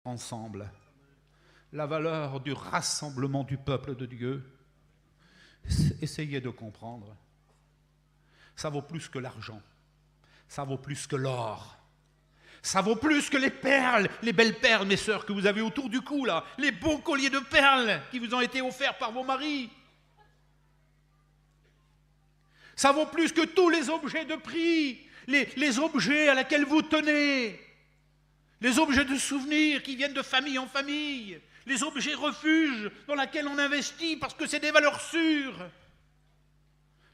ensemble, la valeur du rassemblement du peuple de Dieu. Essayez de comprendre. Ça vaut plus que l'argent, ça vaut plus que l'or, ça vaut plus que les perles, les belles perles, mes sœurs, que vous avez autour du cou, là, les beaux colliers de perles qui vous ont été offerts par vos maris. Ça vaut plus que tous les objets de prix, les objets à laquelle vous tenez, les objets de souvenirs qui viennent de famille en famille, les objets refuges dans lesquels on investit parce que c'est des valeurs sûres.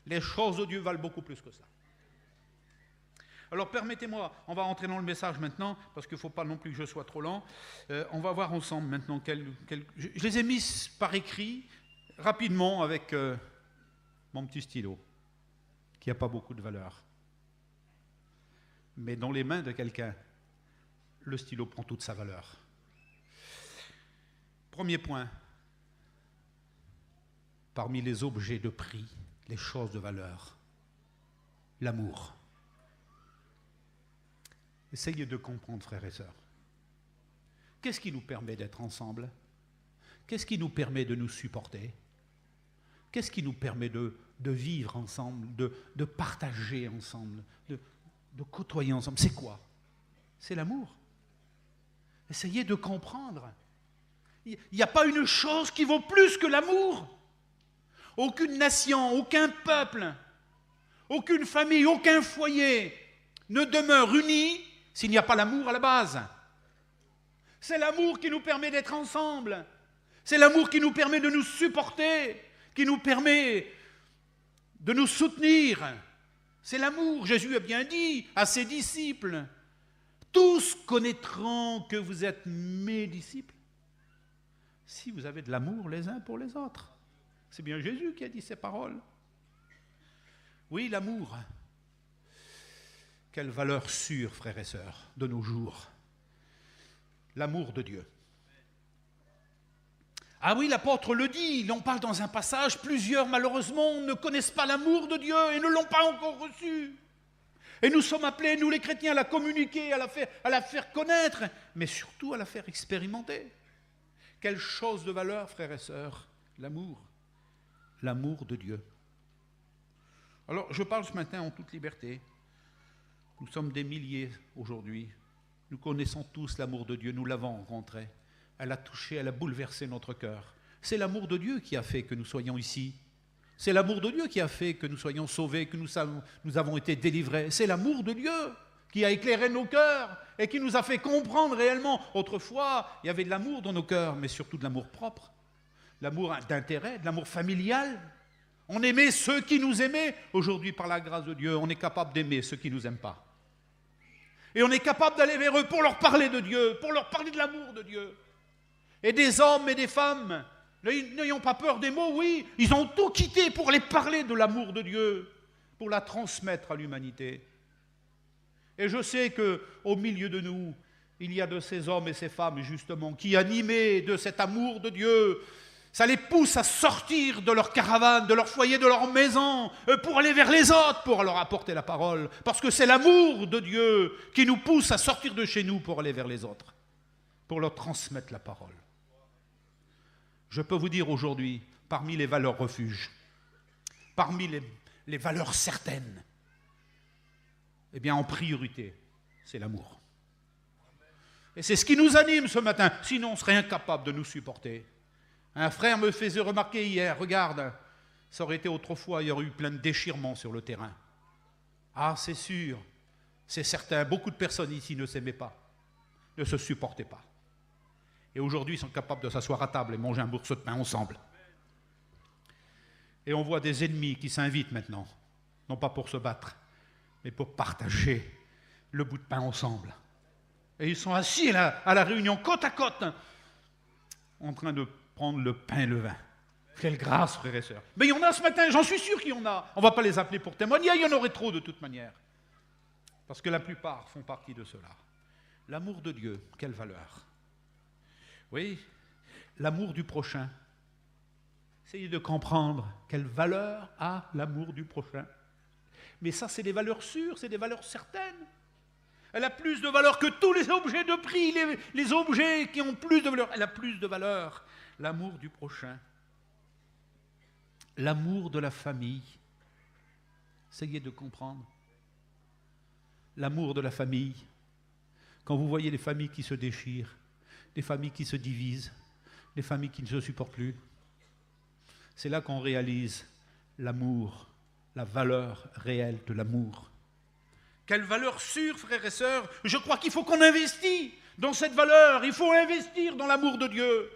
Les choses de Dieu valent beaucoup plus que ça. Alors permettez-moi, on va entrer dans le message maintenant, parce qu'il ne faut pas non plus que je sois trop lent. On va voir ensemble maintenant je les ai mis par écrit, rapidement, avec mon petit stylo, qui n'a pas beaucoup de valeur. Mais dans les mains de quelqu'un, le stylo prend toute sa valeur. Premier point, parmi les objets de prix, les choses de valeur, l'amour. Essayez de comprendre, frères et sœurs. Qu'est-ce qui nous permet d'être ensemble? Qu'est-ce qui nous permet de nous supporter? Qu'est-ce qui nous permet de vivre ensemble, de partager ensemble, de côtoyer ensemble? C'est quoi? C'est l'amour. Essayez de comprendre. Il n'y a pas une chose qui vaut plus que l'amour. Aucune nation, aucun peuple, aucune famille, aucun foyer ne demeure uni s'il n'y a pas l'amour à la base. C'est l'amour qui nous permet d'être ensemble. C'est l'amour qui nous permet de nous supporter, qui nous permet de nous soutenir. C'est l'amour. Jésus a bien dit à ses disciples, tous connaîtront que vous êtes mes disciples si vous avez de l'amour les uns pour les autres. C'est bien Jésus qui a dit ces paroles. Oui, l'amour. Quelle valeur sûre, frères et sœurs, de nos jours. L'amour de Dieu. Ah oui, l'apôtre le dit, il en parle dans un passage, plusieurs malheureusement ne connaissent pas l'amour de Dieu et ne l'ont pas encore reçu. Et nous sommes appelés, nous les chrétiens, à la communiquer, à la faire connaître, mais surtout à la faire expérimenter. Quelle chose de valeur, frères et sœurs, l'amour. L'amour de Dieu. Alors, je parle ce matin en toute liberté. Nous sommes des milliers aujourd'hui. Nous connaissons tous l'amour de Dieu, nous l'avons rencontré. Elle a touché, elle a bouleversé notre cœur. C'est l'amour de Dieu qui a fait que nous soyons ici. C'est l'amour de Dieu qui a fait que nous soyons sauvés, que nous avons été délivrés. C'est l'amour de Dieu qui a éclairé nos cœurs et qui nous a fait comprendre réellement. Autrefois, il y avait de l'amour dans nos cœurs, mais surtout de l'amour propre. L'amour d'intérêt, de l'amour familial. On aimait ceux qui nous aimaient. Aujourd'hui, par la grâce de Dieu, on est capable d'aimer ceux qui ne nous aiment pas. Et on est capable d'aller vers eux pour leur parler de Dieu, pour leur parler de l'amour de Dieu. Et des hommes et des femmes, n'ayons pas peur des mots, oui, ils ont tout quitté pour aller parler de l'amour de Dieu, pour la transmettre à l'humanité. Et je sais qu'au milieu de nous, il y a de ces hommes et ces femmes, justement, qui, animés de cet amour de Dieu, ça les pousse à sortir de leur caravane, de leur foyer, de leur maison, pour aller vers les autres, pour leur apporter la parole. Parce que c'est l'amour de Dieu qui nous pousse à sortir de chez nous pour aller vers les autres, pour leur transmettre la parole. Je peux vous dire aujourd'hui, parmi les valeurs refuges, parmi les valeurs certaines, eh bien en priorité, c'est l'amour. Et c'est ce qui nous anime ce matin, sinon on serait incapable de nous supporter. Un frère me faisait remarquer hier, regarde, ça aurait été autrefois, il y aurait eu plein de déchirements sur le terrain. Ah, c'est sûr, c'est certain, beaucoup de personnes ici ne s'aimaient pas, ne se supportaient pas. Et aujourd'hui, ils sont capables de s'asseoir à table et manger un morceau de pain ensemble. Et on voit des ennemis qui s'invitent maintenant, non pas pour se battre, mais pour partager le bout de pain ensemble. Et ils sont assis à la réunion côte à côte, en train de prendre le pain et le vin. Quelle grâce, frères et sœurs. Mais il y en a ce matin, j'en suis sûr qu'il y en a. On ne va pas les appeler pour témoigner, il y en aurait trop de toute manière. Parce que la plupart font partie de cela. L'amour de Dieu, quelle valeur. Oui, l'amour du prochain. Essayez de comprendre quelle valeur a l'amour du prochain. Mais ça, c'est des valeurs sûres, c'est des valeurs certaines. Elle a plus de valeur que tous les objets de prix, les objets qui ont plus de valeur. Elle a plus de valeur. L'amour du prochain. L'amour de la famille. Essayez de comprendre. L'amour de la famille. Quand vous voyez les familles qui se déchirent, les familles qui se divisent, les familles qui ne se supportent plus, c'est là qu'on réalise l'amour, la valeur réelle de l'amour. Quelle valeur sûre, frères et sœurs. Je crois qu'il faut qu'on investisse dans cette valeur. Il faut investir dans l'amour de Dieu.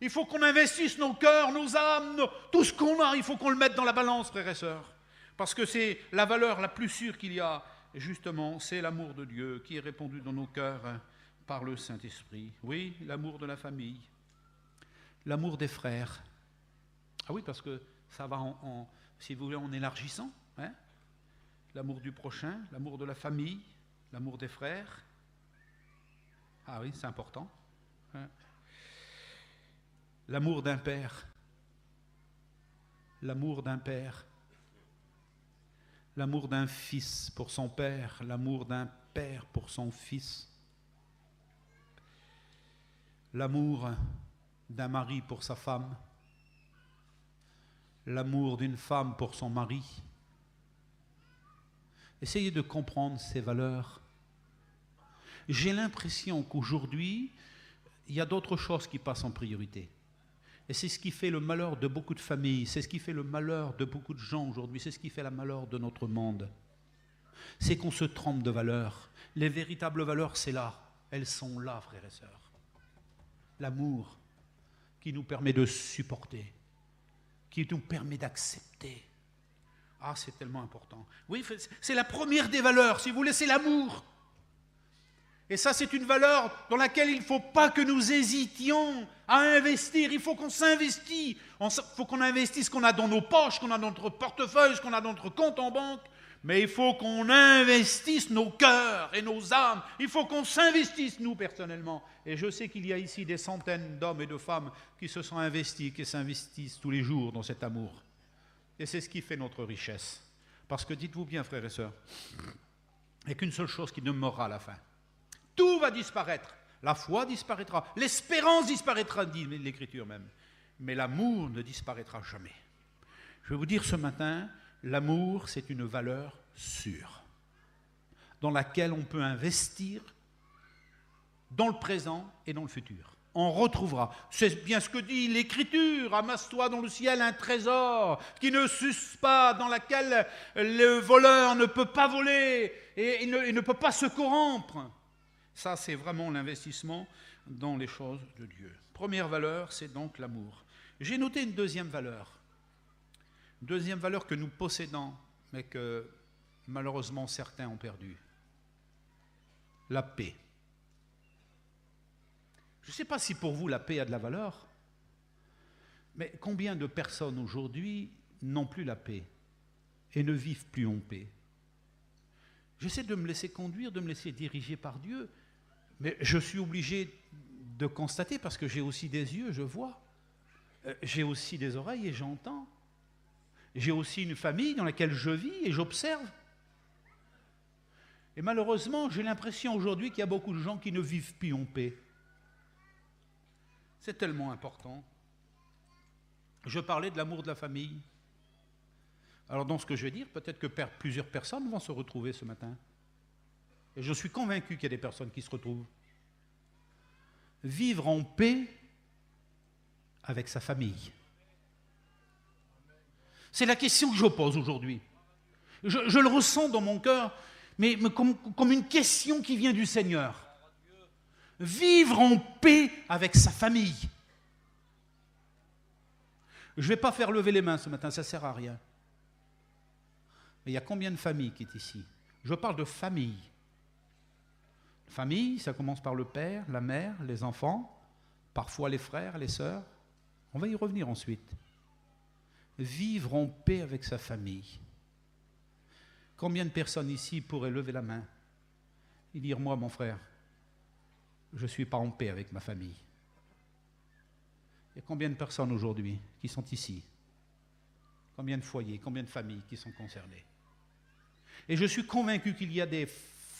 Il faut qu'on investisse nos cœurs, nos âmes, tout ce qu'on a. Il faut qu'on le mette dans la balance, frères et sœurs. Parce que c'est la valeur la plus sûre qu'il y a. Et justement, c'est l'amour de Dieu qui est répandu dans nos cœurs par le Saint-Esprit. Oui, l'amour de la famille. L'amour des frères. Ah oui, parce que ça va si vous voulez, en élargissant. Hein? L'amour du prochain, l'amour de la famille, l'amour des frères. Ah oui, c'est important. Hein? L'amour d'un père. L'amour d'un père. L'amour d'un fils pour son père. L'amour d'un père pour son fils. L'amour d'un mari pour sa femme. L'amour d'une femme pour son mari. Essayez de comprendre ces valeurs. J'ai l'impression qu'aujourd'hui, il y a d'autres choses qui passent en priorité. Et c'est ce qui fait le malheur de beaucoup de familles, c'est ce qui fait le malheur de beaucoup de gens aujourd'hui, c'est ce qui fait le malheur de notre monde. C'est qu'on se trompe de valeurs. Les véritables valeurs, c'est là. Elles sont là, frères et sœurs. L'amour qui nous permet de supporter, qui nous permet d'accepter. Ah, c'est tellement important. Oui, c'est la première des valeurs, si vous voulez, c'est l'amour. Et ça, c'est une valeur dans laquelle il ne faut pas que nous hésitions à investir. Il faut qu'on s'investisse. Il faut qu'on investisse ce qu'on a dans nos poches, qu'on a dans notre portefeuille, ce qu'on a dans notre compte en banque. Mais il faut qu'on investisse nos cœurs et nos âmes. Il faut qu'on s'investisse, nous, personnellement. Et je sais qu'il y a ici des centaines d'hommes et de femmes qui se sont investis, qui s'investissent tous les jours dans cet amour. Et c'est ce qui fait notre richesse. Parce que dites-vous bien, frères et sœurs, il n'y a qu'une seule chose qui demeurera à la fin. Tout va disparaître. La foi disparaîtra. L'espérance disparaîtra, dit l'Écriture même. Mais l'amour ne disparaîtra jamais. Je vais vous dire ce matin, l'amour, c'est une valeur sûre, dans laquelle on peut investir dans le présent et dans le futur. On retrouvera. C'est bien ce que dit l'Écriture. Amasse-toi dans le ciel un trésor qui ne s'use pas, dans laquelle le voleur ne peut pas voler et il ne peut pas se corrompre. Ça, c'est vraiment l'investissement dans les choses de Dieu. Première valeur, c'est donc l'amour. J'ai noté une deuxième valeur. Deuxième valeur que nous possédons, mais que malheureusement certains ont perdu. La paix. Je ne sais pas si pour vous la paix a de la valeur, mais combien de personnes aujourd'hui n'ont plus la paix et ne vivent plus en paix? J'essaie de me laisser conduire, de me laisser diriger par Dieu, mais je suis obligé de constater, parce que j'ai aussi des yeux, je vois. J'ai aussi des oreilles et j'entends. J'ai aussi une famille dans laquelle je vis et j'observe. Et malheureusement, j'ai l'impression aujourd'hui qu'il y a beaucoup de gens qui ne vivent plus en paix. C'est tellement important. Je parlais de l'amour de la famille. Alors dans ce que je vais dire, peut-être que plusieurs personnes vont se retrouver ce matin. Et je suis convaincu qu'il y a des personnes qui se retrouvent. Vivre en paix avec sa famille. C'est la question que je pose aujourd'hui. Je le ressens dans mon cœur, mais comme une question qui vient du Seigneur. Vivre en paix avec sa famille. Je ne vais pas faire lever les mains ce matin, ça ne sert à rien. Mais il y a combien de familles qui est ici? Je parle de famille. Famille, ça commence par le père, la mère, les enfants, parfois les frères, les sœurs. On va y revenir ensuite. Vivre en paix avec sa famille. Combien de personnes ici pourraient lever la main et dire, moi, mon frère, je ne suis pas en paix avec ma famille? Il y a combien de personnes aujourd'hui qui sont ici? Combien de foyers, combien de familles qui sont concernées? Et je suis convaincu qu'il y a des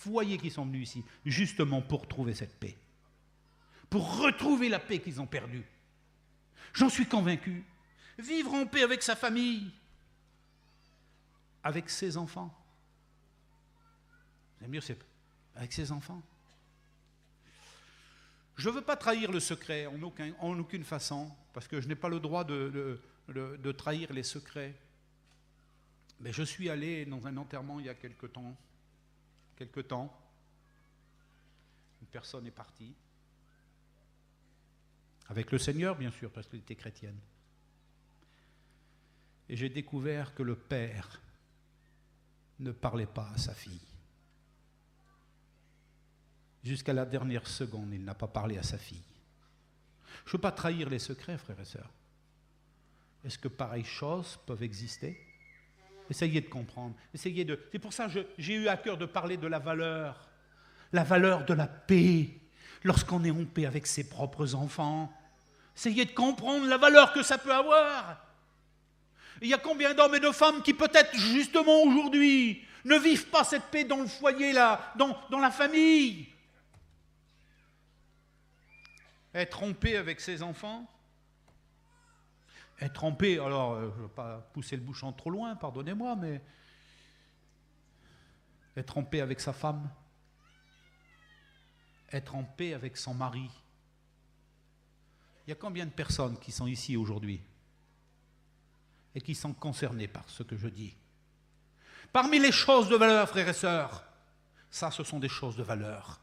foyers qui sont venus ici, justement pour trouver cette paix. Pour retrouver la paix qu'ils ont perdue. J'en suis convaincu. Vivre en paix avec sa famille, avec ses enfants. C'est mieux, c'est avec ses enfants. Je ne veux pas trahir le secret en aucune façon, parce que je n'ai pas le droit de trahir les secrets. Mais je suis allé dans un enterrement il y a quelque temps. Une personne est partie. Avec le Seigneur, bien sûr, parce qu'elle était chrétienne. Et j'ai découvert que le père ne parlait pas à sa fille. Jusqu'à la dernière seconde, il n'a pas parlé à sa fille. Je ne veux pas trahir les secrets, frères et sœurs. Est-ce que pareilles choses peuvent exister? Essayez de comprendre. C'est pour ça que j'ai eu à cœur de parler de la valeur de la paix, lorsqu'on est en paix avec ses propres enfants. Essayez de comprendre la valeur que ça peut avoir. Il y a combien d'hommes et de femmes qui peut-être justement aujourd'hui ne vivent pas cette paix dans le foyer, là, dans la famille. Être en paix avec ses enfants. Être en paix, alors je ne veux pas pousser le bouchon trop loin, pardonnez-moi, mais être en paix avec sa femme. Être en paix avec son mari. Il y a combien de personnes qui sont ici aujourd'hui et qui sont concernées par ce que je dis? Parmi les choses de valeur, frères et sœurs, ça, ce sont des choses de valeur.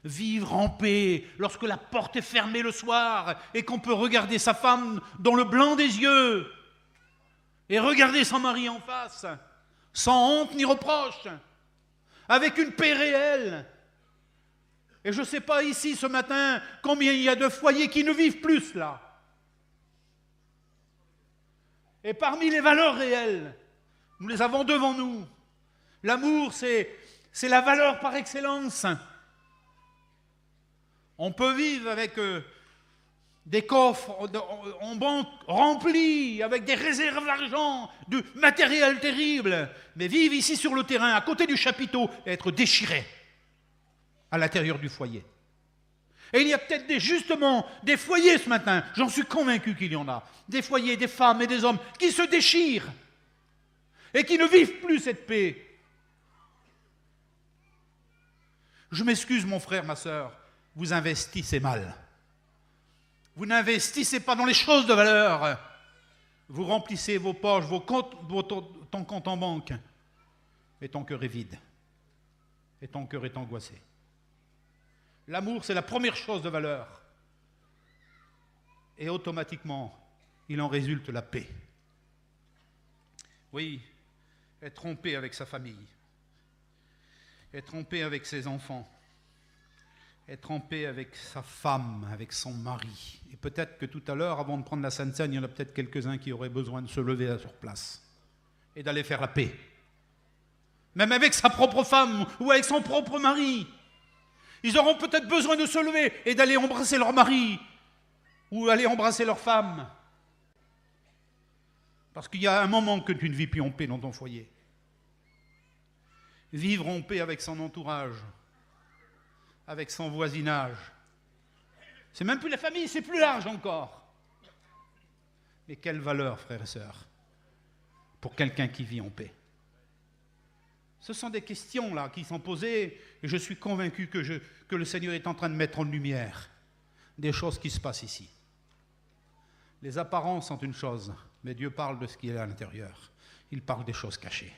Vivre en paix lorsque la porte est fermée le soir et qu'on peut regarder sa femme dans le blanc des yeux et regarder son mari en face, sans honte ni reproche, avec une paix réelle. Et je ne sais pas ici ce matin combien il y a de foyers qui ne vivent plus cela. Et parmi les valeurs réelles, nous les avons devant nous. L'amour, c'est la valeur par excellence. On peut vivre avec des coffres en banque remplis, avec des réserves d'argent, du matériel terrible, mais vivre ici sur le terrain, à côté du chapiteau, et être déchiré à l'intérieur du foyer. Et il y a peut-être justement des foyers ce matin, j'en suis convaincu qu'il y en a, des foyers, des femmes et des hommes qui se déchirent et qui ne vivent plus cette paix. Je m'excuse mon frère, ma sœur, vous investissez mal. Vous n'investissez pas dans les choses de valeur. Vous remplissez vos poches, ton compte en banque, et ton cœur est vide. Et ton cœur est angoissé. L'amour, c'est la première chose de valeur. Et automatiquement, il en résulte la paix. Oui, être en paix avec sa famille. Être en paix avec ses enfants. Être en paix avec sa femme, avec son mari. Et peut-être que tout à l'heure, avant de prendre la Sainte Seine, il y en a peut-être quelques-uns qui auraient besoin de se lever sur place et d'aller faire la paix. Même avec sa propre femme ou avec son propre mari. Ils auront peut-être besoin de se lever et d'aller embrasser leur mari ou aller embrasser leur femme. Parce qu'il y a un moment que tu ne vis plus en paix dans ton foyer. Vivre en paix avec son entourage, avec son voisinage. C'est même plus la famille, c'est plus large encore. Mais quelle valeur, frères et sœurs, pour quelqu'un qui vit en paix. Ce sont des questions là qui sont posées et je suis convaincu que le Seigneur est en train de mettre en lumière des choses qui se passent ici. Les apparences sont une chose, mais Dieu parle de ce qui est à l'intérieur. Il parle des choses cachées.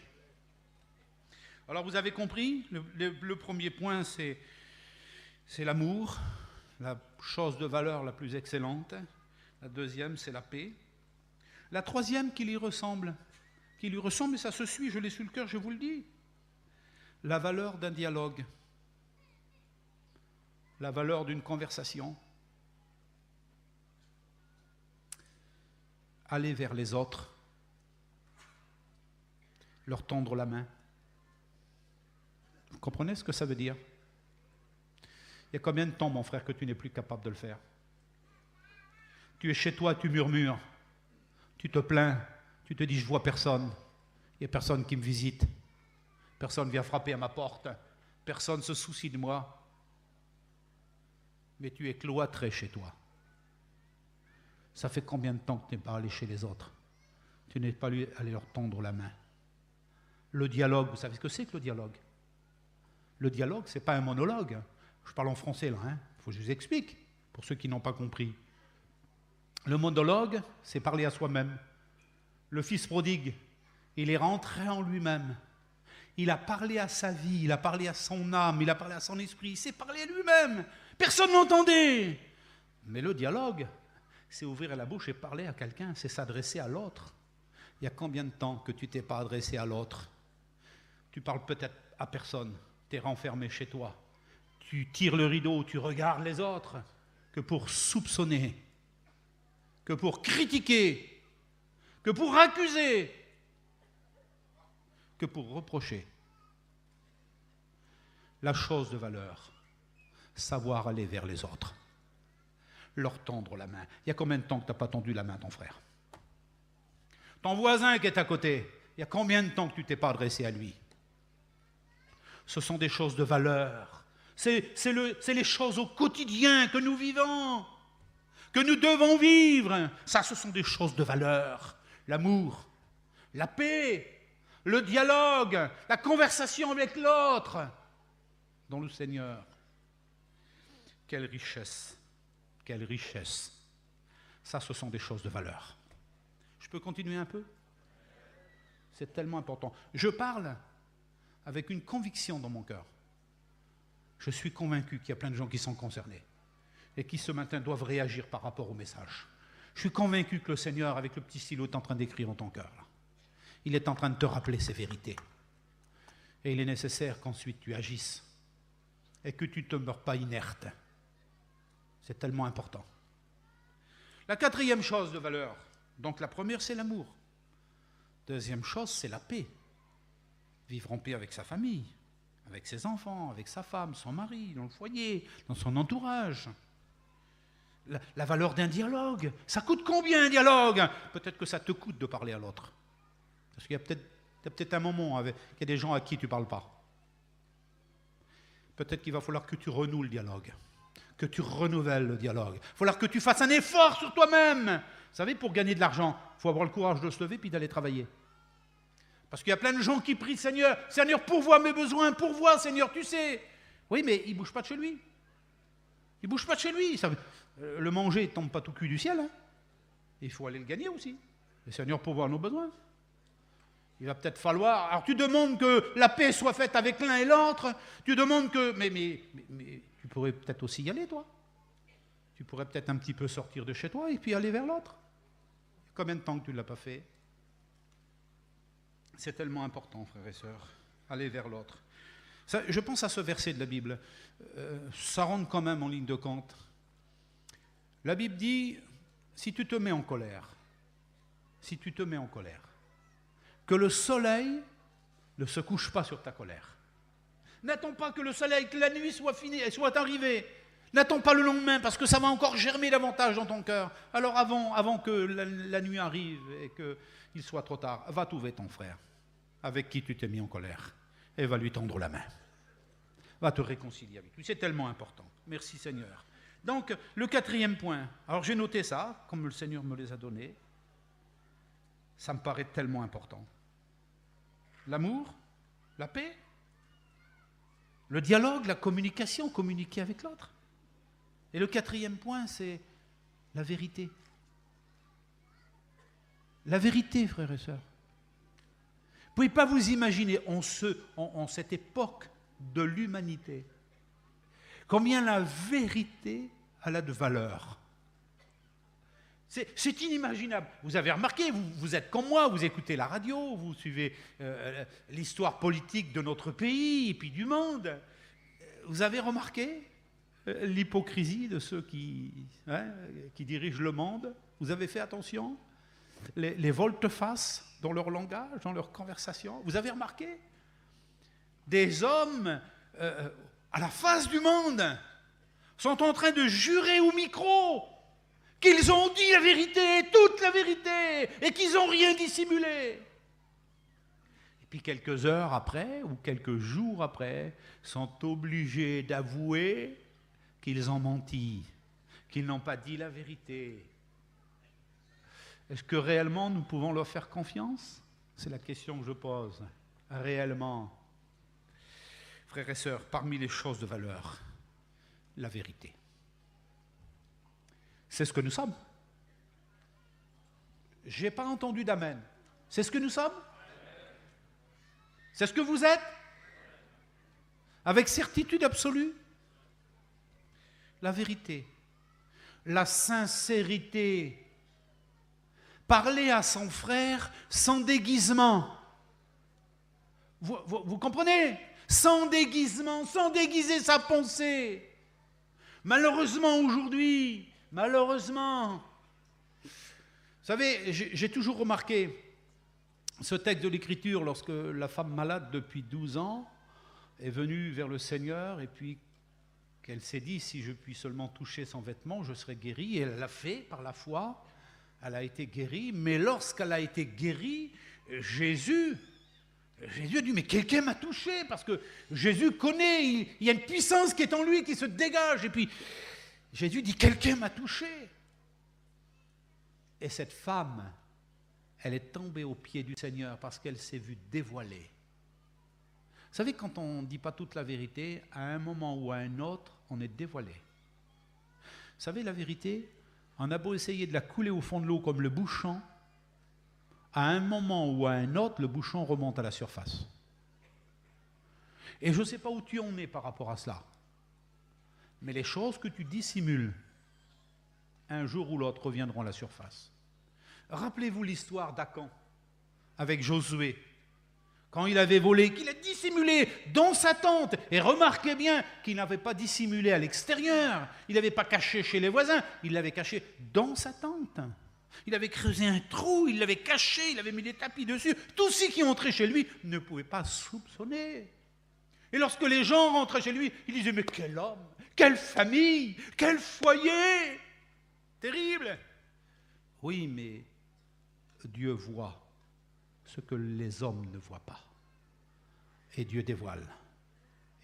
Alors vous avez compris, le premier point c'est l'amour, la chose de valeur la plus excellente. La deuxième c'est la paix. La troisième qui lui ressemble, et ça se suit, je l'ai sur le cœur, je vous le dis. La valeur d'un dialogue, la valeur d'une conversation, aller vers les autres, leur tendre la main. Vous comprenez ce que ça veut dire? Il y a combien de temps, mon frère, que tu n'es plus capable de le faire? Tu es chez toi, tu murmures, tu te plains, tu te dis je vois personne, il n'y a personne qui me visite. Personne vient frapper à ma porte. personne ne se soucie de moi, mais tu es cloîtré chez toi. Ça fait combien de temps que tu n'es pas allé chez les autres? Tu n'es pas allé leur tendre la main. Le dialogue, vous savez ce que c'est que le dialogue? Le dialogue, ce n'est pas un monologue. Je parle en français là, il faut que je vous explique, pour ceux qui n'ont pas compris. Le monologue, c'est parler à soi-même. Le fils prodigue, il est rentré en lui-même. Il a parlé à sa vie, il a parlé à son âme, il a parlé à son esprit, il s'est parlé à lui-même. Personne n'entendait. Mais le dialogue, c'est ouvrir la bouche et parler à quelqu'un, c'est s'adresser à l'autre. Il y a combien de temps que tu ne t'es pas adressé à l'autre? Tu parles peut-être à personne, tu es renfermé chez toi. Tu tires le rideau, tu regardes les autres, que pour soupçonner, que pour critiquer, que pour accuser, que pour reprocher. La chose de valeur, savoir aller vers les autres, leur tendre la main. Il y a combien de temps que tu n'as pas tendu la main à ton frère? Ton voisin qui est à côté, il y a combien de temps que tu ne t'es pas adressé à lui? Ce sont des choses de valeur. C'est les choses au quotidien que nous vivons, que nous devons vivre. Ça, ce sont des choses de valeur. L'amour, la paix, le dialogue, la conversation avec l'autre, dans le Seigneur. Quelle richesse, quelle richesse. Ça, ce sont des choses de valeur. Je peux continuer un peu? C'est tellement important. Je parle avec une conviction dans mon cœur. Je suis convaincu qu'il y a plein de gens qui sont concernés et qui ce matin doivent réagir par rapport au message. Je suis convaincu que le Seigneur, avec le petit stylo, est en train d'écrire dans ton cœur. Il est en train de te rappeler ces vérités. Et il est nécessaire qu'ensuite tu agisses et que tu ne te meurs pas inerte. C'est tellement important. La quatrième chose de valeur, donc la première, c'est l'amour. Deuxième chose, c'est la paix. Vivre en paix avec sa famille, avec ses enfants, avec sa femme, son mari, dans le foyer, dans son entourage. La valeur d'un dialogue. Ça coûte combien un dialogue? Peut-être que ça te coûte de parler à l'autre. Parce qu'il y a peut-être un moment qu'il y a des gens à qui tu ne parles pas. Peut-être qu'il va falloir que tu renoues le dialogue, que tu renouvelles le dialogue. Il va falloir que tu fasses un effort sur toi-même. Vous savez, pour gagner de l'argent, il faut avoir le courage de se lever puis d'aller travailler. Parce qu'il y a plein de gens qui prient, Seigneur, Seigneur, pourvois mes besoins, pourvois, Seigneur, tu sais. Oui, mais il ne bouge pas de chez lui. Il ne bouge pas de chez lui. Le manger ne tombe pas tout cul du ciel. Hein. Il faut aller le gagner aussi. Le Seigneur pourvoit nos besoins. Il va peut-être falloir... Alors tu demandes que la paix soit faite avec l'un et l'autre. Tu demandes que... Mais tu pourrais peut-être aussi y aller, toi. Tu pourrais peut-être un petit peu sortir de chez toi et puis aller vers l'autre. Combien de temps que tu ne l'as pas fait? C'est tellement important, frères et sœurs, aller vers l'autre. Je pense à ce verset de la Bible. Ça rentre quand même en ligne de compte. La Bible dit, si tu te mets en colère, que le soleil ne se couche pas sur ta colère. N'attends pas que le soleil, que la nuit soit finie, soit arrivée. N'attends pas le lendemain, parce que ça va encore germer davantage dans ton cœur. Alors avant que la nuit arrive et qu'il soit trop tard, va trouver ton frère, avec qui tu t'es mis en colère, et va lui tendre la main. Va te réconcilier avec lui. C'est tellement important. Merci Seigneur. Donc, le quatrième point. Alors j'ai noté ça, comme le Seigneur me les a donnés. Ça me paraît tellement important. L'amour, la paix, le dialogue, la communication, communiquer avec l'autre. Et le quatrième point, c'est la vérité. La vérité, frères et sœurs. Vous ne pouvez pas vous imaginer, en cette époque de l'humanité, combien la vérité elle a de valeur. C'est inimaginable. Vous avez remarqué, vous êtes comme moi, vous écoutez la radio, vous suivez l'histoire politique de notre pays et puis du monde. Vous avez remarqué l'hypocrisie de ceux qui dirigent le monde? Vous avez fait attention? Les volte-face dans leur langage, dans leur conversation. Vous avez remarqué? Des hommes à la face du monde sont en train de jurer au micro qu'ils ont dit la vérité, toute la vérité, et qu'ils n'ont rien dissimulé. Et puis quelques heures après, ou quelques jours après, sont obligés d'avouer qu'ils ont menti, qu'ils n'ont pas dit la vérité. Est-ce que réellement nous pouvons leur faire confiance? C'est la question que je pose. Réellement. Frères et sœurs, parmi les choses de valeur, la vérité. C'est ce que nous sommes. Je n'ai pas entendu d'amen. C'est ce que nous sommes? C'est ce que vous êtes? Avec certitude absolue? La vérité, la sincérité, parler à son frère sans déguisement. Vous comprenez? Sans déguisement, sans déguiser sa pensée. Malheureusement aujourd'hui, malheureusement, vous savez, j'ai toujours remarqué ce texte de l'Écriture lorsque la femme malade depuis 12 ans est venue vers le Seigneur et puis qu'elle s'est dit, si je puis seulement toucher son vêtement, je serai guérie. Et elle l'a fait par la foi, elle a été guérie, mais lorsqu'elle a été guérie, Jésus a dit, mais quelqu'un m'a touché, parce que Jésus connaît, il y a une puissance qui est en lui, qui se dégage. Et puis, Jésus dit, quelqu'un m'a touché. Et cette femme, elle est tombée aux pieds du Seigneur parce qu'elle s'est vue dévoilée. Vous savez, quand on ne dit pas toute la vérité, à un moment ou à un autre, on est dévoilé. Vous savez, la vérité, on a beau essayer de la couler au fond de l'eau comme le bouchon, à un moment ou à un autre, le bouchon remonte à la surface. Et je ne sais pas où tu en es par rapport à cela, mais les choses que tu dissimules, un jour ou l'autre reviendront à la surface. Rappelez-vous l'histoire d'Acan avec Josué, quand il avait volé, qu'il a dissimulé dans sa tente. Et remarquez bien qu'il n'avait pas dissimulé à l'extérieur, il n'avait pas caché chez les voisins, il l'avait caché dans sa tente. Il avait creusé un trou, il l'avait caché, il avait mis des tapis dessus. Tous ceux qui entraient chez lui ne pouvaient pas soupçonner. Et lorsque les gens rentraient chez lui, ils disaient, mais quel homme, quelle famille, quel foyer, terrible. Oui, mais Dieu voit ce que les hommes ne voient pas. Et Dieu dévoile,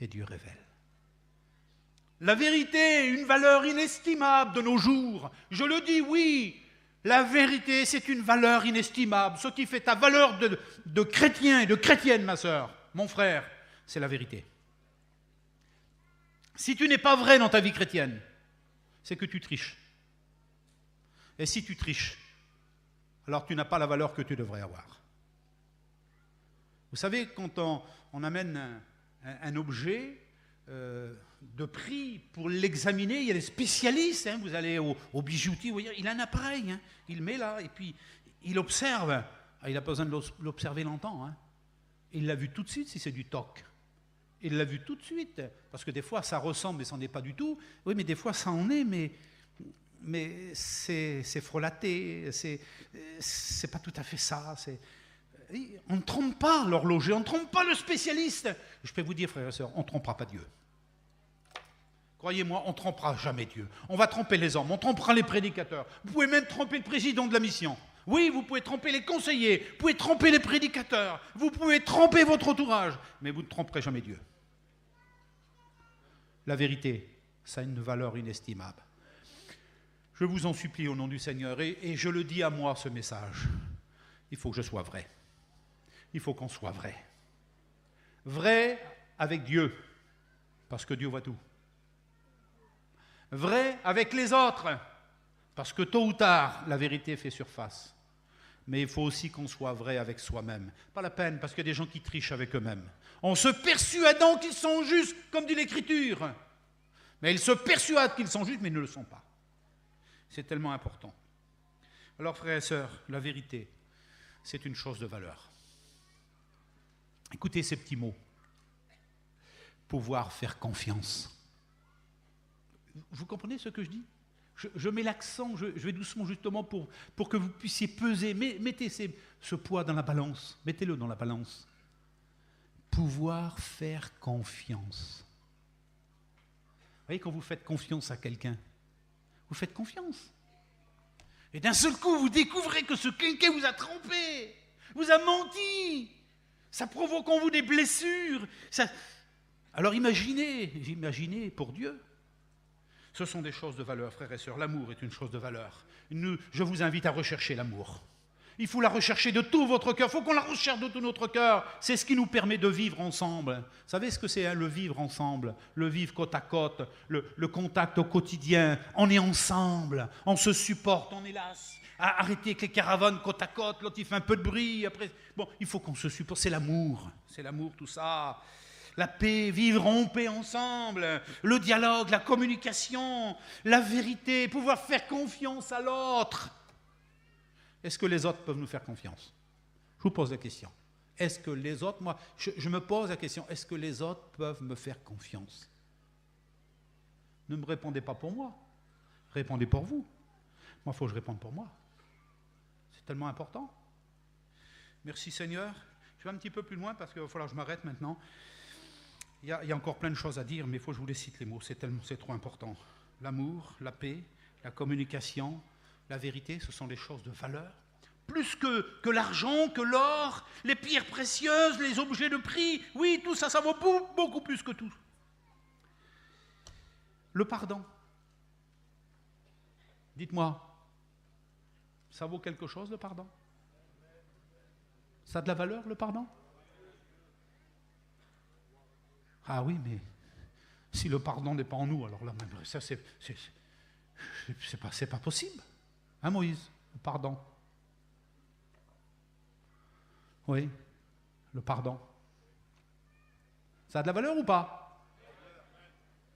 et Dieu révèle. La vérité, une valeur inestimable de nos jours. Je le dis, oui, la vérité, c'est une valeur inestimable. Ce qui fait ta valeur de chrétien et de chrétienne, ma sœur, mon frère, c'est la vérité. Si tu n'es pas vrai dans ta vie chrétienne, c'est que tu triches. Et si tu triches, alors tu n'as pas la valeur que tu devrais avoir. Vous savez, quand on amène un objet de prix pour l'examiner, il y a des spécialistes, hein, vous allez au bijoutier, vous voyez, il a un appareil, hein, il le met là, et puis il observe. Ah, il n'a pas besoin de l'observer longtemps. Hein. Il l'a vu tout de suite si c'est du toc. Il l'a vu tout de suite, parce que des fois ça ressemble mais ça n'en est pas du tout. Oui, mais des fois ça en est, mais c'est frelaté, c'est pas tout à fait ça. On ne trompe pas l'horloger, on ne trompe pas le spécialiste. Je peux vous dire, frères et sœurs, on ne trompera pas Dieu. Croyez-moi, on ne trompera jamais Dieu. On va tromper les hommes, on trompera les prédicateurs. Vous pouvez même tromper le président de la mission. Oui, vous pouvez tromper les conseillers, vous pouvez tromper les prédicateurs, vous pouvez tromper votre entourage, mais vous ne tromperez jamais Dieu. La vérité, ça a une valeur inestimable. Je vous en supplie au nom du Seigneur, et je le dis à moi ce message, il faut que je sois vrai. Il faut qu'on soit vrai. Vrai avec Dieu, parce que Dieu voit tout. Vrai avec les autres, parce que tôt ou tard, la vérité fait surface. Mais il faut aussi qu'on soit vrai avec soi-même. Pas la peine, parce qu'il y a des gens qui trichent avec eux-mêmes. En se persuadant qu'ils sont justes, comme dit l'Écriture. Mais ils se persuadent qu'ils sont justes, mais ils ne le sont pas. C'est tellement important. Alors, frères et sœurs, la vérité, c'est une chose de valeur. Écoutez ces petits mots. Pouvoir faire confiance. Vous comprenez ce que je dis ? Je mets l'accent, je vais doucement justement pour que vous puissiez peser. Mettez ce poids dans la balance. Mettez-le dans la balance. Pouvoir faire confiance. Vous voyez, quand vous faites confiance à quelqu'un, vous faites confiance. Et d'un seul coup, vous découvrez que ce quelqu'un vous a trompé, vous a menti. Ça provoque en vous des blessures. Alors imaginez pour Dieu. Ce sont des choses de valeur, frères et sœurs. L'amour est une chose de valeur. Je vous invite à rechercher l'amour. Il faut la rechercher de tout votre cœur. Il faut qu'on la recherche de tout notre cœur. C'est ce qui nous permet de vivre ensemble. Vous savez ce que c'est, le vivre ensemble? Le vivre côte à côte, le contact au quotidien. On est ensemble, on se supporte, on est là. Arrêtez avec les caravanes côte à côte, l'autre il fait un peu de bruit. Après, bon, il faut qu'on se supporte. C'est l'amour, tout ça. La paix, vivre en paix ensemble, le dialogue, la communication, la vérité, pouvoir faire confiance à l'autre. Est-ce que les autres peuvent nous faire confiance? Je vous pose la question. Est-ce que les autres, moi, je me pose la question, est-ce que les autres peuvent me faire confiance? Ne me répondez pas pour moi, répondez pour vous. Moi, il faut que je réponde pour moi. C'est tellement important. Merci Seigneur. Je vais un petit peu plus loin parce qu'il va falloir que je m'arrête maintenant. Il y a encore plein de choses à dire, mais il faut que je vous les cite les mots, c'est trop important. L'amour, la paix, la communication, la vérité, ce sont des choses de valeur. Plus que l'argent, que l'or, les pierres précieuses, les objets de prix. Oui, tout ça, ça vaut beaucoup plus que tout. Le pardon. Dites-moi, ça vaut quelque chose le pardon? Ça a de la valeur le pardon? Ah oui, mais si le pardon n'est pas en nous, alors là, ça c'est pas possible. Hein Moïse, le pardon. Oui, le pardon. Ça a de la valeur ou pas?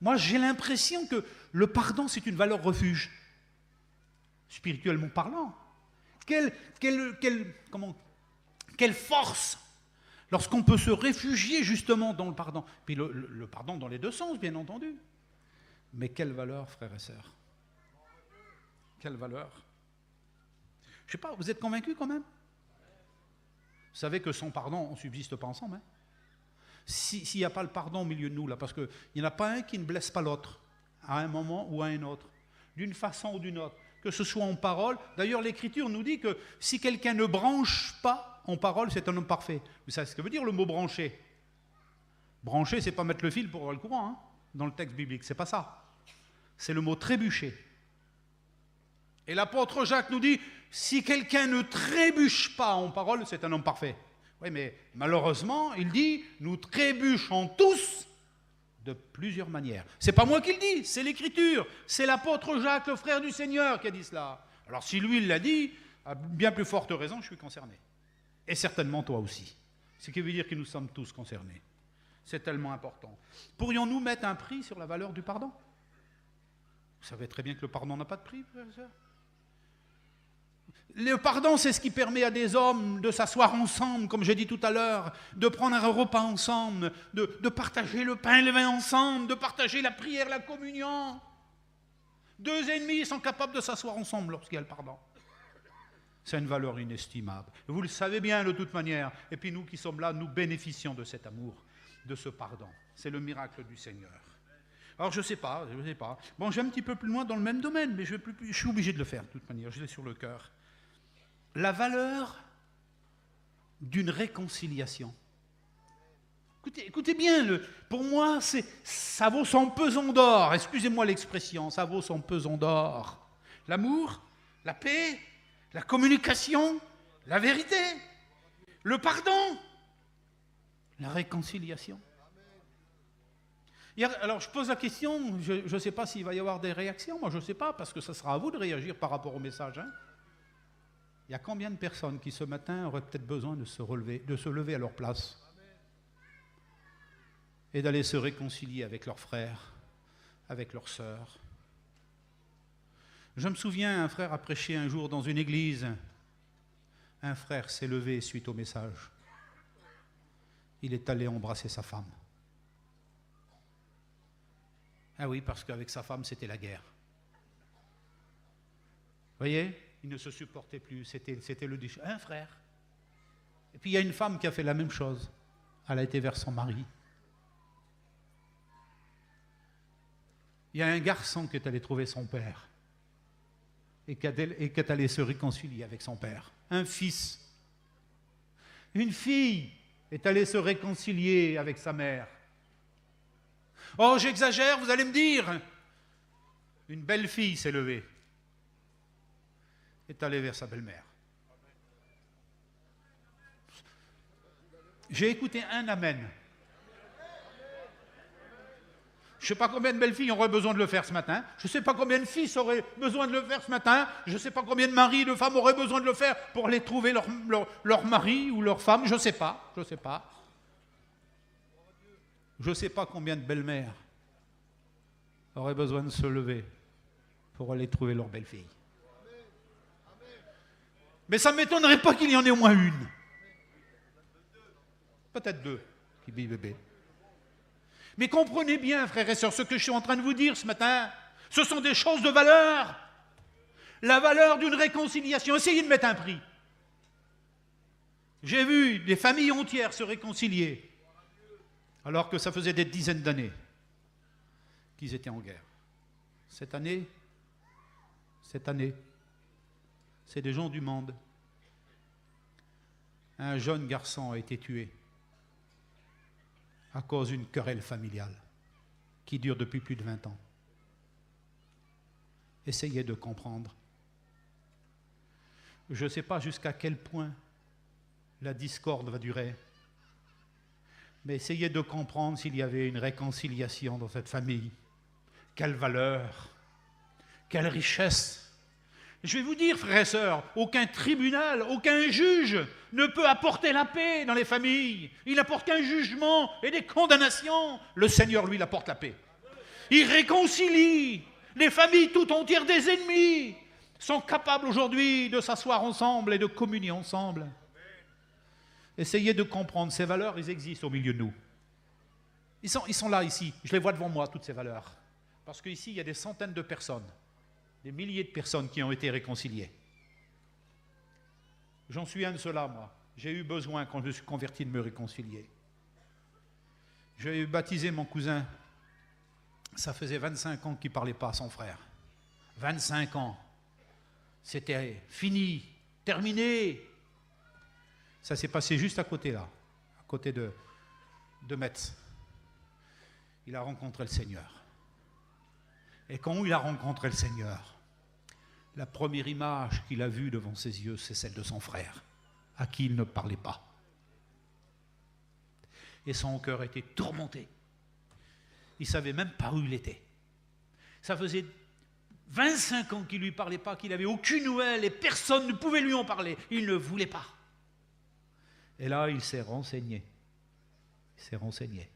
Moi, j'ai l'impression que le pardon, c'est une valeur refuge, spirituellement parlant. Quelle force lorsqu'on peut se réfugier justement dans le pardon. Puis le pardon dans les deux sens, bien entendu. Mais quelle valeur, frères et sœurs? Quelle valeur? Je ne sais pas, vous êtes convaincus quand même? Vous savez que sans pardon, on ne subsiste pas ensemble. Hein? S'il n'y a pas le pardon au milieu de nous, là, parce qu'il n'y en a pas un qui ne blesse pas l'autre, à un moment ou à un autre, d'une façon ou d'une autre, que ce soit en parole. D'ailleurs, l'Écriture nous dit que si quelqu'un ne branche pas en parole, c'est un homme parfait. Vous savez ce que veut dire le mot brancher? Brancher, c'est pas mettre le fil pour avoir le courant, hein, dans le texte biblique, c'est pas ça. C'est le mot trébucher. Et l'apôtre Jacques nous dit, si quelqu'un ne trébuche pas en parole, c'est un homme parfait. Oui, mais malheureusement, il dit, nous trébuchons tous de plusieurs manières. C'est pas moi qui le dis, c'est l'Écriture. C'est l'apôtre Jacques, le frère du Seigneur, qui a dit cela. Alors si lui, il l'a dit, à bien plus forte raison, je suis concerné. Et certainement toi aussi. Ce qui veut dire que nous sommes tous concernés. C'est tellement important. Pourrions-nous mettre un prix sur la valeur du pardon? Vous savez très bien que le pardon n'a pas de prix, frères et sœurs. Le pardon, c'est ce qui permet à des hommes de s'asseoir ensemble, comme j'ai dit tout à l'heure, de prendre un repas ensemble, de partager le pain et le vin ensemble, de partager la prière, la communion. Deux ennemis sont capables de s'asseoir ensemble lorsqu'il y a le pardon. C'est une valeur inestimable. Vous le savez bien de toute manière. Et puis nous qui sommes là, nous bénéficions de cet amour, de ce pardon. C'est le miracle du Seigneur. Alors je ne sais pas. Bon, je vais un petit peu plus loin dans le même domaine, mais je suis obligé de le faire de toute manière. Je l'ai sur le cœur. La valeur d'une réconciliation. Écoutez bien, pour moi, ça vaut son pesant d'or. Excusez-moi l'expression, ça vaut son pesant d'or. L'amour, la paix, la communication, la vérité, le pardon, la réconciliation. Alors je pose la question, je ne sais pas s'il va y avoir des réactions, moi je ne sais pas, parce que ça sera à vous de réagir par rapport au message. Hein. Il y a combien de personnes qui ce matin auraient peut-être besoin de se lever à leur place et d'aller se réconcilier avec leurs frères, avec leurs sœurs. Je me souviens, un frère a prêché un jour dans une église. Un frère s'est levé suite au message. Il est allé embrasser sa femme. Ah oui, parce qu'avec sa femme, c'était la guerre. Vous voyez, il ne se supportait plus, c'était le déchet. Un frère. Et puis il y a une femme qui a fait la même chose. Elle a été vers son mari. Il y a un garçon qui est allé trouver son père et qui est allé se réconcilier avec son père. Un fils. Une fille est allé se réconcilier avec sa mère. Oh, j'exagère, vous allez me dire. Une belle fille s'est levée, est allée vers sa belle-mère. J'ai écouté un amen. Je ne sais pas combien de belles filles auraient besoin de le faire ce matin. Je ne sais pas combien de fils auraient besoin de le faire ce matin. Je ne sais pas combien de maris, de femmes auraient besoin de le faire pour aller trouver leur mari ou leur femme. Je ne sais pas. Je ne sais pas. Je ne sais pas combien de belles-mères auraient besoin de se lever pour aller trouver leur belle-fille. Mais ça ne m'étonnerait pas qu'il y en ait au moins une. Peut-être deux qui vivent bébé. Mais comprenez bien, frères et sœurs, ce que je suis en train de vous dire ce matin. Ce sont des choses de valeur. La valeur d'une réconciliation. Essayez de mettre un prix. J'ai vu des familles entières se réconcilier, alors que ça faisait des dizaines d'années qu'ils étaient en guerre. Cette année, c'est des gens du monde. Un jeune garçon a été tué à cause d'une querelle familiale qui dure depuis plus de 20 ans. Essayez de comprendre. Je ne sais pas jusqu'à quel point la discorde va durer, mais essayez de comprendre s'il y avait une réconciliation dans cette famille. Quelle valeur, quelle richesse. Je vais vous dire, frères et sœurs, aucun tribunal, aucun juge ne peut apporter la paix dans les familles. Il n'apporte qu'un jugement et des condamnations. Le Seigneur, lui, il apporte la paix. Il réconcilie les familles tout entières des ennemis. Sont capables aujourd'hui de s'asseoir ensemble et de communier ensemble. Essayez de comprendre ces valeurs, ils existent au milieu de nous. Ils sont là, ici. Je les vois devant moi, toutes ces valeurs. Parce qu'ici, il y a des centaines de personnes. Des milliers de personnes qui ont été réconciliées. J'en suis un de ceux-là, moi. J'ai eu besoin, quand je suis converti, de me réconcilier. J'ai baptisé mon cousin. Ça faisait 25 ans qu'il ne parlait pas à son frère. 25 ans. C'était fini, terminé. Ça s'est passé juste à côté, là. À côté de Metz. Il a rencontré le Seigneur. Et quand il a rencontré le Seigneur, la première image qu'il a vue devant ses yeux, c'est celle de son frère, à qui il ne parlait pas. Et son cœur était tourmenté. Il ne savait même pas où il était. Ça faisait 25 ans qu'il ne lui parlait pas, qu'il n'avait aucune nouvelle et personne ne pouvait lui en parler. Il ne voulait pas. Et là, il s'est renseigné. Il s'est renseigné.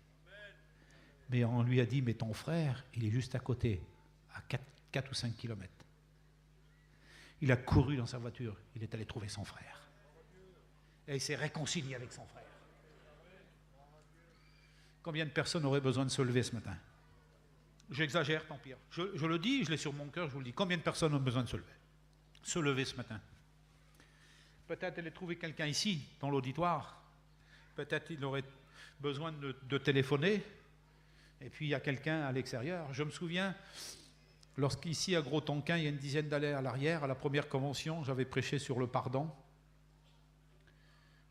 Mais on lui a dit, mais ton frère, il est juste à côté, à 4 ou 5 kilomètres. Il a couru dans sa voiture, il est allé trouver son frère. Et il s'est réconcilié avec son frère. Combien de personnes auraient besoin de se lever ce matin? J'exagère, tant pis. Je le dis, je l'ai sur mon cœur, je vous le dis. Combien de personnes ont besoin de se lever? Se lever ce matin. Peut-être aller trouver quelqu'un ici, dans l'auditoire. Peut-être il aurait besoin de téléphoner. Et puis il y a quelqu'un à l'extérieur. Je me souviens, lorsqu'ici à Gros-Tonquin, il y a une dizaine d'années à l'arrière, à la première convention, j'avais prêché sur le pardon.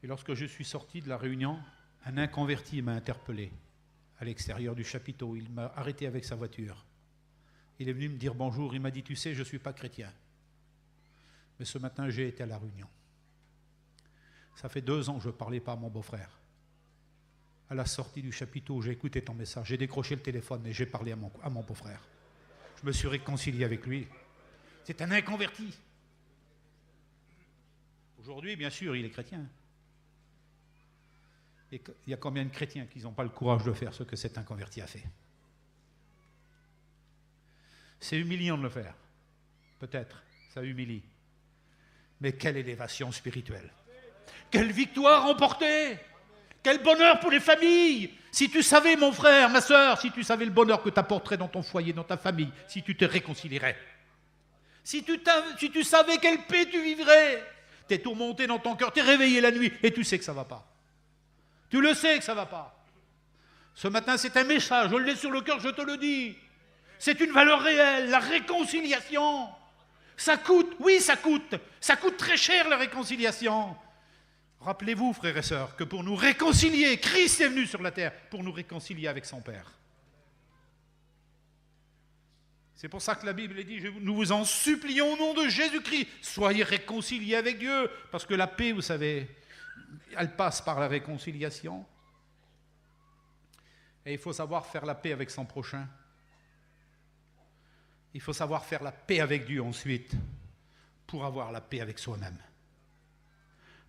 Et lorsque je suis sorti de la réunion, un inconverti m'a interpellé à l'extérieur du chapiteau. Il m'a arrêté avec sa voiture. Il est venu me dire bonjour. Il m'a dit, tu sais, je ne suis pas chrétien. Mais ce matin, j'ai été à la réunion. Ça fait 2 ans que je ne parlais pas à mon beau-frère. À la sortie du chapiteau, j'ai écouté ton message. J'ai décroché le téléphone et j'ai parlé à mon beau-frère. Je me suis réconcilié avec lui. C'est un inconverti. Aujourd'hui, bien sûr, il est chrétien. Et il y a combien de chrétiens qui n'ont pas le courage de faire ce que cet inconverti a fait? C'est humiliant de le faire. Peut-être, ça humilie. Mais quelle élévation spirituelle! Quelle victoire remportée! Quel bonheur pour les familles! Si tu savais, mon frère, ma soeur, si tu savais le bonheur que tu apporterais dans ton foyer, dans ta famille, si tu te réconcilierais. Si tu savais quelle paix tu vivrais. Tu es tourmenté dans ton cœur, tu es réveillé la nuit et tu sais que ça ne va pas. Tu le sais que ça ne va pas. Ce matin, c'est un message, je l'ai sur le cœur, je te le dis. C'est une valeur réelle, la réconciliation. Ça coûte, oui, ça coûte. Ça coûte très cher, la réconciliation. Rappelez-vous, frères et sœurs, que pour nous réconcilier, Christ est venu sur la terre pour nous réconcilier avec son Père. C'est pour ça que la Bible dit, nous vous en supplions au nom de Jésus-Christ, soyez réconciliés avec Dieu, parce que la paix, vous savez, elle passe par la réconciliation. Et il faut savoir faire la paix avec son prochain. Il faut savoir faire la paix avec Dieu ensuite, pour avoir la paix avec soi-même.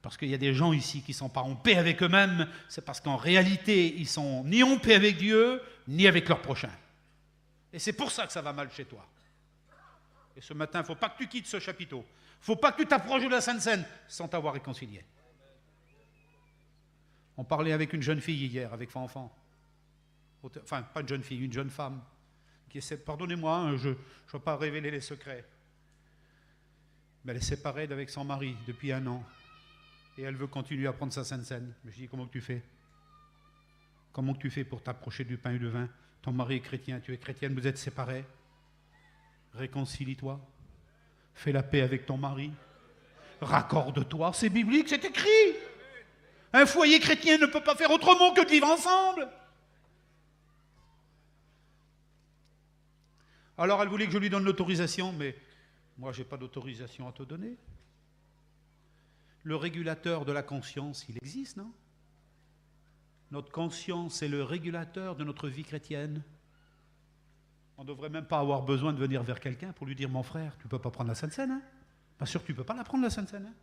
Parce qu'il y a des gens ici qui ne sont pas en paix avec eux-mêmes, c'est parce qu'en réalité, ils sont ni en paix avec Dieu, ni avec leur prochain. Et c'est pour ça que ça va mal chez toi. Et ce matin, il ne faut pas que tu quittes ce chapiteau. Il ne faut pas que tu t'approches de la Sainte Seine sans t'avoir réconcilié. On parlait avec une jeune fille hier, avec enfant. Enfin, pas une jeune fille, une jeune femme. Qui essaie, pardonnez-moi, hein, je ne veux pas révéler les secrets. Mais elle est séparée d'avec son mari depuis 1 an. Et elle veut continuer à prendre sa Sainte Seine. Je dis, comment que tu fais? Comment que tu fais pour t'approcher du pain et du vin? Ton mari est chrétien, tu es chrétienne, vous êtes séparés. Réconcilie-toi. Fais la paix avec ton mari. Raccorde-toi. C'est biblique, c'est écrit. Un foyer chrétien ne peut pas faire autrement que de vivre ensemble. Alors elle voulait que je lui donne l'autorisation, mais moi je n'ai pas d'autorisation à te donner. Le régulateur de la conscience, il existe, non? Notre conscience est le régulateur de notre vie chrétienne. On ne devrait même pas avoir besoin de venir vers quelqu'un pour lui dire, mon frère, tu ne peux pas prendre la Sainte Seine, hein? Pas sûr que tu ne peux pas la prendre, la Sainte Seine, hein?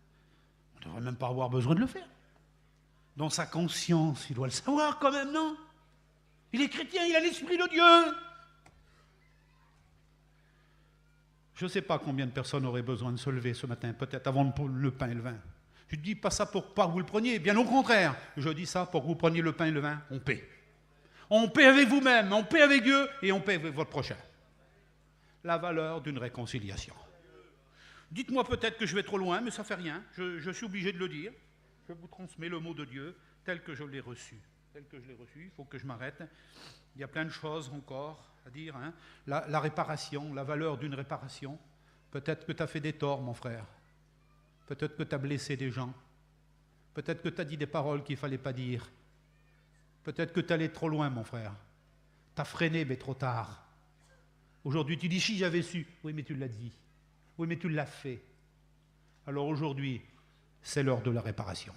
On ne devrait même pas avoir besoin de le faire. Dans sa conscience, il doit le savoir quand même, non? Il est chrétien, il a l'Esprit de Dieu. Je ne sais pas combien de personnes auraient besoin de se lever ce matin, peut-être avant le pain et le vin. Je ne dis pas ça pour pas que vous le preniez, bien au contraire. Je dis ça pour que vous preniez le pain et le vin en paix. En paix avec vous-même, en paix avec Dieu et en paix avec votre prochain. La valeur d'une réconciliation. Dites-moi peut-être que je vais trop loin, mais ça ne fait rien. Je suis obligé de le dire. Je vous transmets le mot de Dieu tel que je l'ai reçu. Tel que je l'ai reçu, il faut que je m'arrête. Il y a plein de choses encore à dire. Hein. La réparation, la valeur d'une réparation. Peut-être que tu as fait des torts, mon frère. Peut-être que tu as blessé des gens. Peut-être que tu as dit des paroles qu'il ne fallait pas dire. Peut-être que tu es allé trop loin, mon frère. Tu as freiné, mais trop tard. Aujourd'hui, tu dis, si j'avais su. Oui, mais tu l'as dit. Oui, mais tu l'as fait. Alors aujourd'hui, c'est l'heure de la réparation.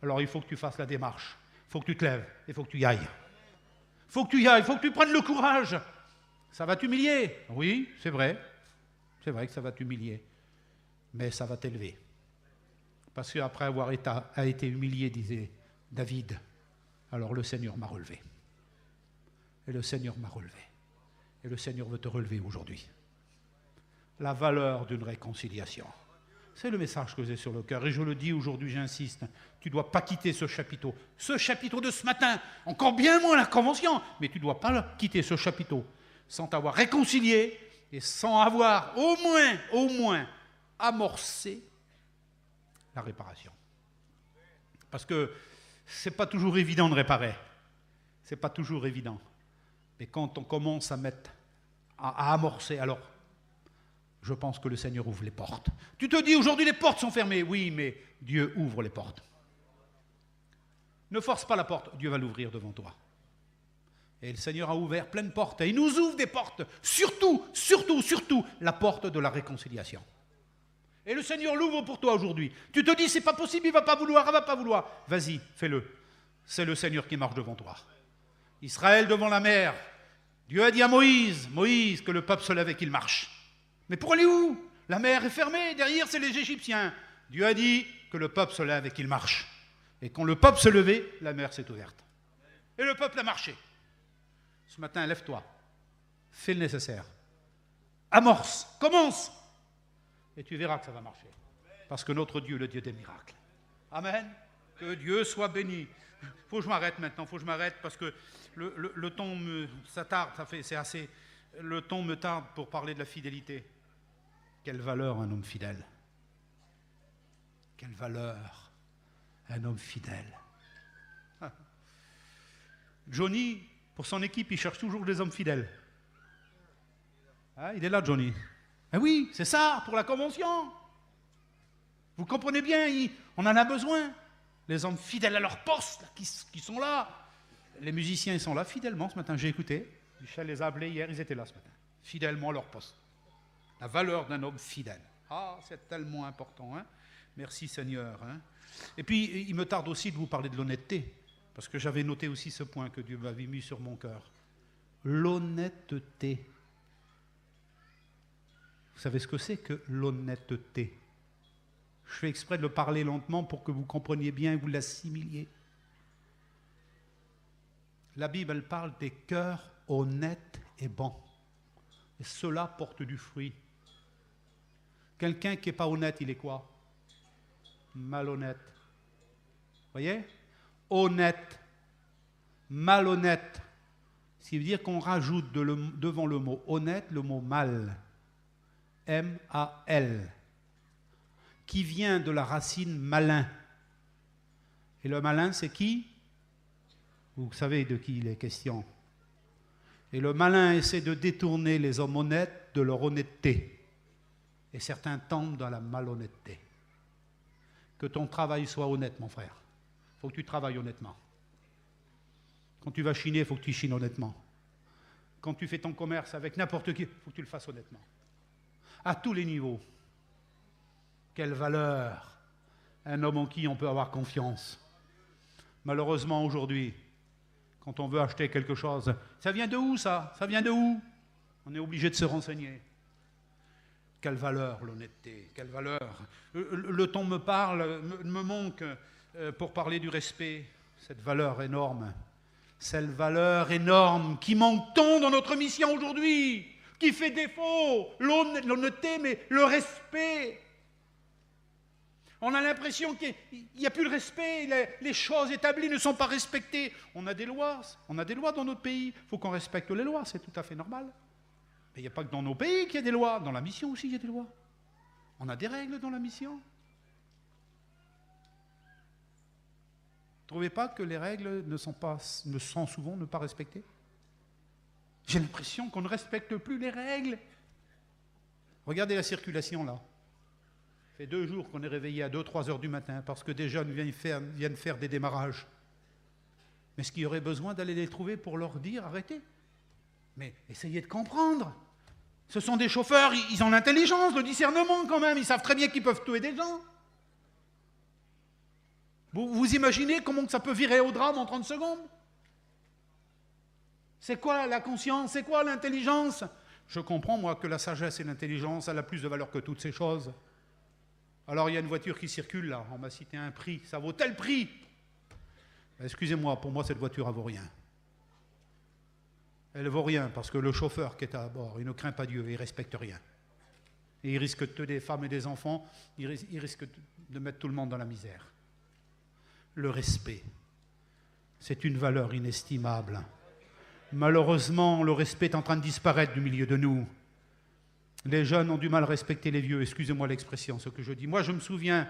Alors il faut que tu fasses la démarche. Il faut que tu te lèves. Il faut que tu y ailles. Il faut que tu y ailles. Il faut que tu prennes le courage. Ça va t'humilier. Oui, c'est vrai. C'est vrai que ça va t'humilier. Mais ça va t'élever. Parce qu'après avoir été humilié, disait David, alors le Seigneur m'a relevé. Et le Seigneur m'a relevé. Et le Seigneur veut te relever aujourd'hui. La valeur d'une réconciliation. C'est le message que j'ai sur le cœur. Et je le dis aujourd'hui, j'insiste, tu ne dois pas quitter ce chapiteau. Ce chapiteau de ce matin, encore bien moins la convention, mais tu ne dois pas quitter ce chapiteau sans t'avoir réconcilié et sans avoir au moins, amorcer la réparation. Parce que ce n'est pas toujours évident de réparer. Ce n'est pas toujours évident. Mais quand on commence à amorcer, alors je pense que le Seigneur ouvre les portes. Tu te dis aujourd'hui les portes sont fermées. Oui, mais Dieu ouvre les portes. Ne force pas la porte, Dieu va l'ouvrir devant toi. Et le Seigneur a ouvert plein de portes. Et il nous ouvre des portes. Surtout, la porte de la réconciliation. Et le Seigneur l'ouvre pour toi aujourd'hui. Tu te dis, c'est pas possible, il ne va pas vouloir, elle ne va pas vouloir. Vas-y, fais-le. C'est le Seigneur qui marche devant toi. Israël devant la mer. Dieu a dit à Moïse, que le peuple se lève et qu'il marche. Mais pour aller où? La mer est fermée, derrière c'est les Égyptiens. Dieu a dit que le peuple se lève et qu'il marche. Et quand le peuple se levait, la mer s'est ouverte. Et le peuple a marché. Ce matin, lève-toi. Fais le nécessaire. Amorce, commence. Et tu verras que ça va marcher. Parce que notre Dieu, le Dieu des miracles. Amen. Que Dieu soit béni. Il faut que je m'arrête maintenant, parce que le temps ça tarde, c'est assez. Le temps me tarde pour parler de la fidélité. Quelle valeur un homme fidèle. Quelle valeur un homme fidèle. Johnny, pour son équipe, il cherche toujours des hommes fidèles. Ah, il est là, Johnny. Ah oui, c'est ça, pour la convention. Vous comprenez bien, on en a besoin. Les hommes fidèles à leur poste, là, qui sont là. Les musiciens, ils sont là fidèlement ce matin. J'ai écouté. Michel les a appelés hier, ils étaient là ce matin. Fidèlement à leur poste. La valeur d'un homme fidèle. Ah, c'est tellement important. Hein. Merci Seigneur. Hein. Et puis, il me tarde aussi de vous parler de l'honnêteté. Parce que j'avais noté aussi ce point que Dieu m'avait mis sur mon cœur. L'honnêteté. Vous savez ce que c'est que l'honnêteté? Je fais exprès de le parler lentement pour que vous compreniez bien et vous l'assimiliez. La Bible, elle parle des cœurs honnêtes et bons. Et cela porte du fruit. Quelqu'un qui n'est pas honnête, il est quoi? Malhonnête. Vous voyez? Honnête, malhonnête. Ce qui veut dire qu'on rajoute devant le mot honnête le mot mal. M-A-L. Qui vient de la racine malin. Et le malin, c'est qui? Vous savez de qui il est question. Et le malin essaie de détourner les hommes honnêtes de leur honnêteté. Et certains tombent dans la malhonnêteté. Que ton travail soit honnête, mon frère. Il faut que tu travailles honnêtement. Quand tu vas chiner, il faut que tu chines honnêtement. Quand tu fais ton commerce avec n'importe qui, il faut que tu le fasses honnêtement. À tous les niveaux. Quelle valeur un homme en qui on peut avoir confiance. Malheureusement, aujourd'hui, quand on veut acheter quelque chose, ça vient de où ça? Ça vient de où? On est obligé de se renseigner. Quelle valeur l'honnêteté, quelle valeur. Le ton me parle, me manque pour parler du respect. Cette valeur énorme. Cette valeur énorme qui manque tant dans notre mission aujourd'hui, qui fait défaut, l'honnêteté, mais le respect. On a l'impression qu'il n'y a plus de respect, les choses établies ne sont pas respectées. On a des lois dans notre pays, il faut qu'on respecte les lois, c'est tout à fait normal. Mais il n'y a pas que dans nos pays qu'il y a des lois, dans la mission aussi il y a des lois. On a des règles dans la mission. Vous ne trouvez pas que les règles ne sont souvent ne pas respectées? J'ai l'impression qu'on ne respecte plus les règles. Regardez la circulation là. Ça fait 2 jours qu'on est réveillé à 2-3 heures du matin parce que des jeunes viennent faire des démarrages. Mais est-ce qu'il y aurait besoin d'aller les trouver pour leur dire arrêtez? Mais essayez de comprendre. Ce sont des chauffeurs, ils ont l'intelligence, le discernement quand même. Ils savent très bien qu'ils peuvent tuer des gens. Vous imaginez comment ça peut virer au drame en 30 secondes? C'est quoi la conscience? C'est quoi l'intelligence? Je comprends, moi, que la sagesse et l'intelligence, elle a plus de valeur que toutes ces choses. Alors, il y a une voiture qui circule, là. On m'a cité un prix. Ça vaut tel prix. Excusez-moi, pour moi, cette voiture, elle vaut rien. Elle ne vaut rien, parce que le chauffeur qui est à bord, il ne craint pas Dieu, il ne respecte rien. Et il risque de tuer des femmes et des enfants, il risque de mettre tout le monde dans la misère. Le respect, c'est une valeur inestimable. Malheureusement, le respect est en train de disparaître du milieu de nous. Les jeunes ont du mal à respecter les vieux, excusez-moi l'expression, ce que je dis. Moi, je me souviens,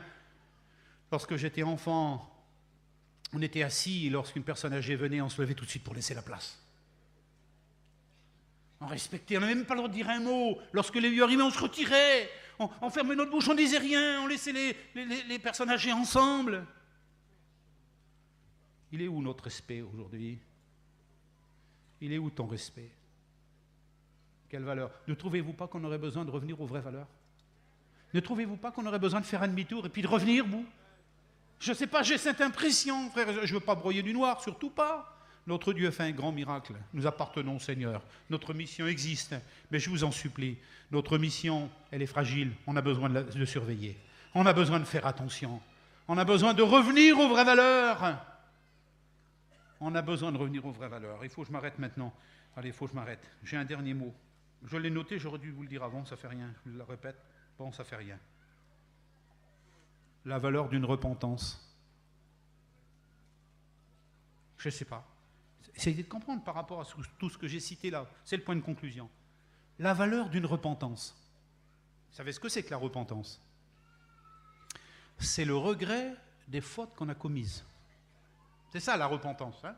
lorsque j'étais enfant, on était assis, et lorsqu'une personne âgée venait, on se levait tout de suite pour laisser la place. On respectait, on n'avait même pas le droit de dire un mot. Lorsque les vieux arrivaient, on se retirait, on fermait notre bouche, on ne disait rien, on laissait les personnes âgées ensemble. Il est où notre respect aujourd'hui? Il est où ton respect? Quelle valeur? Ne trouvez-vous pas qu'on aurait besoin de revenir aux vraies valeurs? Ne trouvez-vous pas qu'on aurait besoin de faire un demi-tour et puis de revenir, vous? Je ne sais pas, j'ai cette impression, frère, je ne veux pas broyer du noir, surtout pas. Notre Dieu fait un grand miracle. Nous appartenons au Seigneur. Notre mission existe, mais je vous en supplie, notre mission, elle est fragile. On a besoin de surveiller. On a besoin de faire attention. On a besoin de revenir aux vraies valeurs. On a besoin de revenir aux vraies valeurs. Il faut que je m'arrête maintenant. Allez, il faut que je m'arrête. J'ai un dernier mot. Je l'ai noté, j'aurais dû vous le dire avant, ça ne fait rien. Je le répète. Bon, ça ne fait rien. La valeur d'une repentance. Je ne sais pas. Essayez de comprendre par rapport à tout ce que j'ai cité là. C'est le point de conclusion. La valeur d'une repentance. Vous savez ce que c'est que la repentance? C'est le regret des fautes qu'on a commises. C'est ça la repentance. Hein?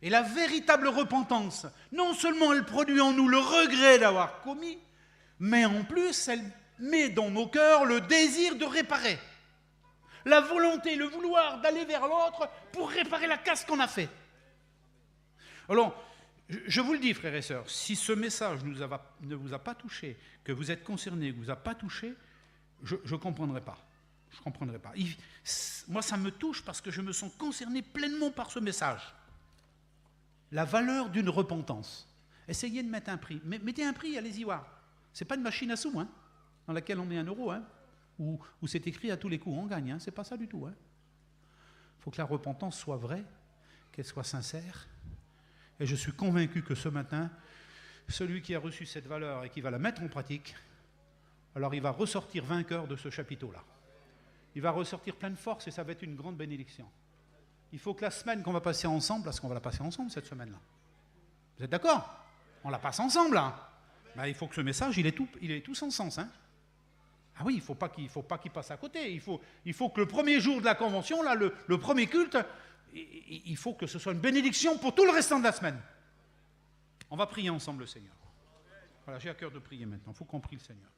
Et la véritable repentance, non seulement elle produit en nous le regret d'avoir commis, mais en plus elle met dans nos cœurs le désir de réparer. la volonté, le vouloir d'aller vers l'autre pour réparer la casse qu'on a fait. Alors, je vous le dis, frères et sœurs, si ce message ne vous a pas touché, que vous êtes concerné, que vous a pas touché, je ne comprendrai pas. Je ne comprendrai pas. Moi, ça me touche parce que je me sens concerné pleinement par ce message. La valeur d'une repentance. Essayez de mettre un prix. Mettez un prix, allez-y voir. Ce n'est pas une machine à sous, hein, dans laquelle on met 1 euro, hein, où c'est écrit à tous les coups, on gagne. Hein, ce n'est pas ça du tout. Il faut que la repentance soit vraie, qu'elle soit sincère. Et je suis convaincu que ce matin, celui qui a reçu cette valeur et qui va la mettre en pratique, alors il va ressortir vainqueur de ce chapiteau-là. Il va ressortir plein de force et ça va être une grande bénédiction. Il faut que la semaine qu'on va passer ensemble, parce qu'on va la passer ensemble cette semaine-là. Vous êtes d'accord? On la passe ensemble, hein? Ben, il faut que ce message, il est tout sans sens. Hein? Ah oui, il ne faut pas qu'il passe à côté. Il faut que le premier jour de la convention, là, le premier culte, il faut que ce soit une bénédiction pour tout le restant de la semaine. On va prier ensemble le Seigneur. Voilà, j'ai à cœur de prier maintenant. Il faut qu'on prie le Seigneur.